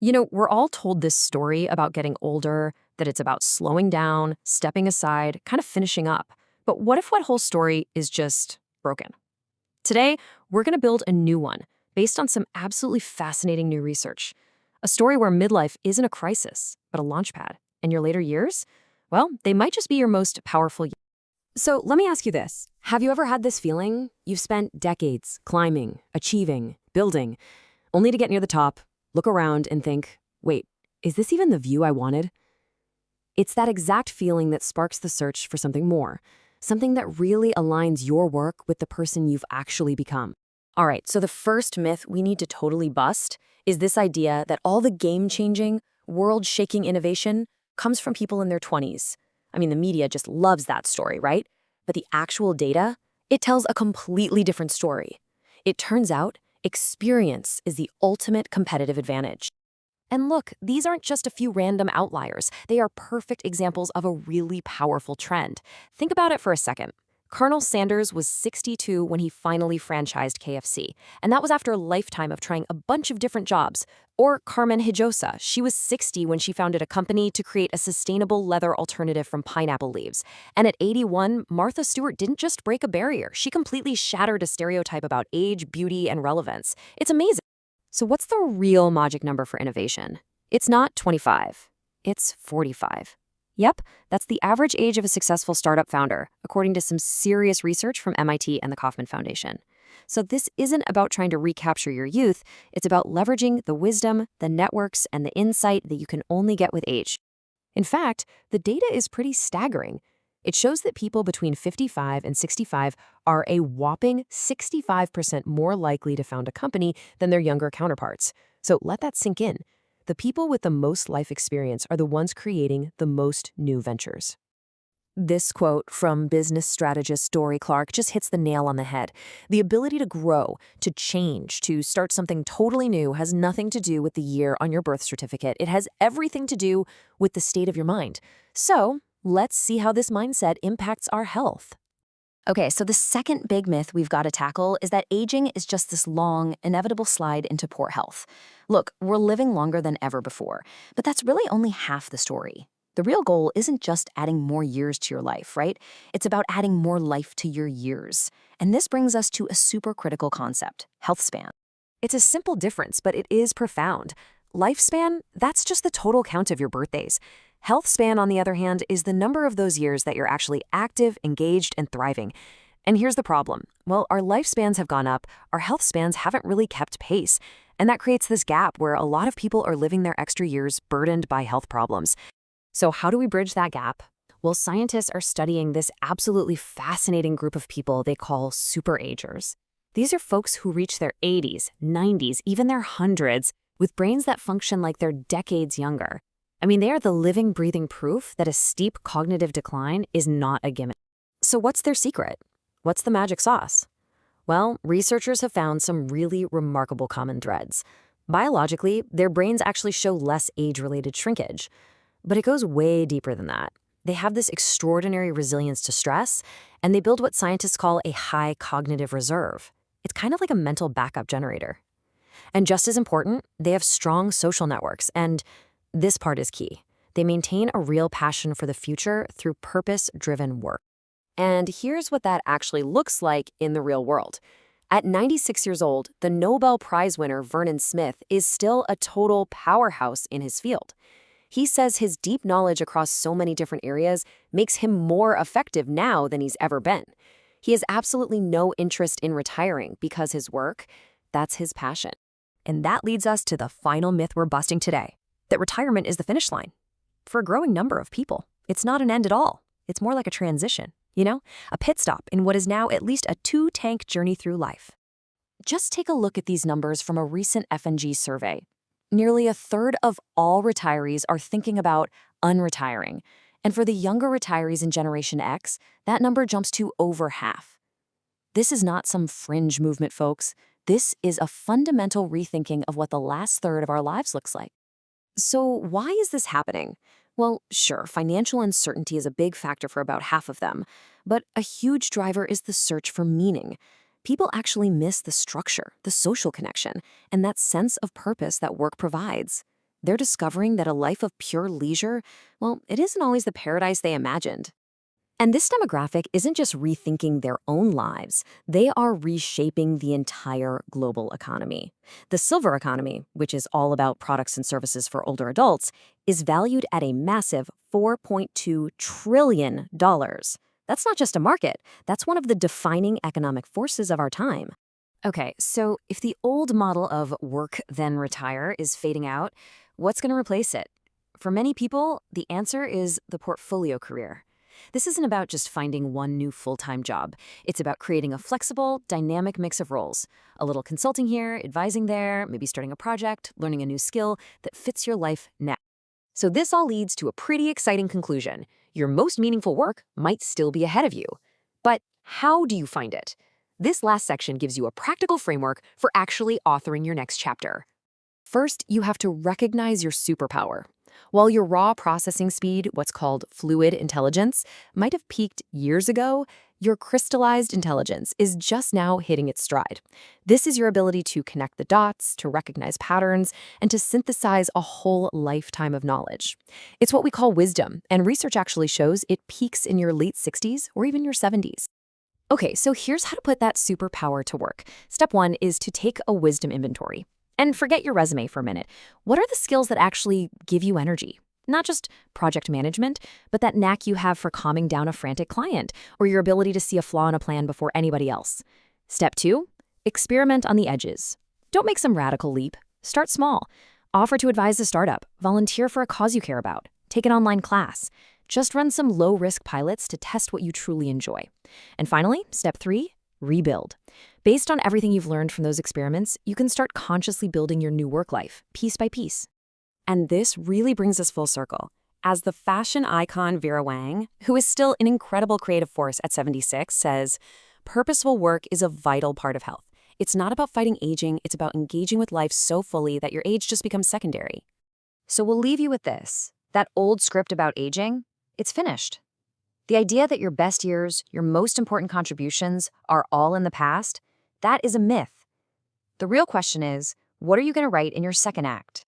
We're all told this story about getting older, that it's about slowing down, stepping aside, kind of finishing up. But what if that whole story is just broken? Today, we're going to build a new one based on some absolutely fascinating new research. A story where midlife isn't a crisis, but a launchpad. And your later years? Well, they might just be your most powerful. So let me ask you this. Have you ever had this feeling? You've spent decades climbing, achieving, building, only to get near the top, look around and think, wait, is this even the view I wanted? It's that exact feeling that sparks the search for something more, something that really aligns your work with the person you've actually become. All right, so the first myth we need to totally bust is this idea that all the game-changing, world-shaking innovation comes from people in their 20s. I mean, the media just loves that story, right? But the actual data, it tells a completely different story. It turns out experience is the ultimate competitive advantage. And look, these aren't just a few random outliers. They are perfect examples of a really powerful trend. Think about it for a second. Colonel Sanders was 62 when he finally franchised KFC, and that was after a lifetime of trying a bunch of different jobs. Or Carmen Hijosa, she was 60 when she founded a company to create a sustainable leather alternative from pineapple leaves. And at 81, Martha Stewart didn't just break a barrier, she completely shattered a stereotype about age, beauty, and relevance. It's amazing. So what's the real magic number for innovation? It's not 25, it's 45. Yep, that's the average age of a successful startup founder, according to some serious research from MIT and the Kauffman Foundation. So this isn't about trying to recapture your youth, it's about leveraging the wisdom, the networks, and the insight that you can only get with age. In fact, the data is pretty staggering. It shows that people between 55 and 65 are a whopping 65% more likely to found a company than their younger counterparts. So let that sink in. The people with the most life experience are the ones creating the most new ventures. This quote from business strategist Dory Clark just hits the nail on the head. The ability to grow, to change, to start something totally new has nothing to do with the year on your birth certificate. It has everything to do with the state of your mind. So, let's see how this mindset impacts our health. Okay, so the second big myth we've got to tackle is that aging is just this long, inevitable slide into poor health. Look, we're living longer than ever before, but that's really only half the story. The real goal isn't just adding more years to your life, right? It's about adding more life to your years. And this brings us to a super critical concept, health span. It's a simple difference, but it is profound. Lifespan, that's just the total count of your birthdays. Health span, on the other hand, is the number of those years that you're actually active, engaged, and thriving. And here's the problem. Well, our lifespans have gone up, our health spans haven't really kept pace. And that creates this gap where a lot of people are living their extra years burdened by health problems. So how do we bridge that gap? Well, scientists are studying this absolutely fascinating group of people they call superagers. These are folks who reach their 80s, 90s, even their hundreds, with brains that function like they're decades younger. I mean, they are the living, breathing proof that a steep cognitive decline is not a gimmick. So what's their secret? What's the magic sauce? Well, researchers have found some really remarkable common threads. Biologically, their brains actually show less age-related shrinkage. But it goes way deeper than that. They have this extraordinary resilience to stress, and they build what scientists call a high cognitive reserve. It's kind of like a mental backup generator. And just as important, they have strong social networks, and this part is key. They maintain a real passion for the future through purpose-driven work. And here's what that actually looks like in the real world. At 96 years old, the Nobel Prize winner Vernon Smith is still a total powerhouse in his field. He says his deep knowledge across so many different areas makes him more effective now than he's ever been. He has absolutely no interest in retiring because his work, that's his passion. And that leads us to the final myth we're busting today, that retirement is the finish line. For a growing number of people, it's not an end at all. It's more like a transition, a pit stop in what is now at least a two-tank journey through life. Just take a look at these numbers from a recent F&G survey. Nearly a third of all retirees are thinking about unretiring. And for the younger retirees in Generation X, that number jumps to over half. This is not some fringe movement, folks. This is a fundamental rethinking of what the last third of our lives looks like. So why is this happening? Well, sure, financial uncertainty is a big factor for about half of them, but a huge driver is the search for meaning. People actually miss the structure, the social connection, and that sense of purpose that work provides. They're discovering that a life of pure leisure, well, it isn't always the paradise they imagined. And this demographic isn't just rethinking their own lives, they are reshaping the entire global economy. The silver economy, which is all about products and services for older adults, is valued at a massive $4.2 trillion. That's not just a market, that's one of the defining economic forces of our time. Okay, so if the old model of work then retire is fading out, what's going to replace it? For many people, the answer is the portfolio career. This isn't about just finding one new full-time job. It's about creating a flexible, dynamic mix of roles. A little consulting here, advising there, maybe starting a project, learning a new skill that fits your life now. So this all leads to a pretty exciting conclusion. Your most meaningful work might still be ahead of you. But how do you find it? This last section gives you a practical framework for actually authoring your next chapter. First, you have to recognize your superpower. While your raw processing speed, what's called fluid intelligence, might have peaked years ago, your crystallized intelligence is just now hitting its stride. This is your ability to connect the dots, to recognize patterns, and to synthesize a whole lifetime of knowledge. It's what we call wisdom, and research actually shows it peaks in your late 60s or even your 70s. Okay, so here's how to put that superpower to work. Step one is to take a wisdom inventory. And forget your resume for a minute. What are the skills that actually give you energy? Not just project management, but that knack you have for calming down a frantic client, or your ability to see a flaw in a plan before anybody else. Step two, experiment on the edges. Don't make some radical leap. Start small. Offer to advise a startup, volunteer for a cause you care about, take an online class. Just run some low-risk pilots to test what you truly enjoy. And finally, step three, rebuild. Based on everything you've learned from those experiments, you can start consciously building your new work life, piece by piece. And this really brings us full circle. As the fashion icon Vera Wang, who is still an incredible creative force at 76, says, purposeful work is a vital part of health. It's not about fighting aging, it's about engaging with life so fully that your age just becomes secondary. So we'll leave you with this. That old script about aging, it's finished. The idea that your best years, your most important contributions, are all in the past, that is a myth. The real question is, what are you going to write in your second act?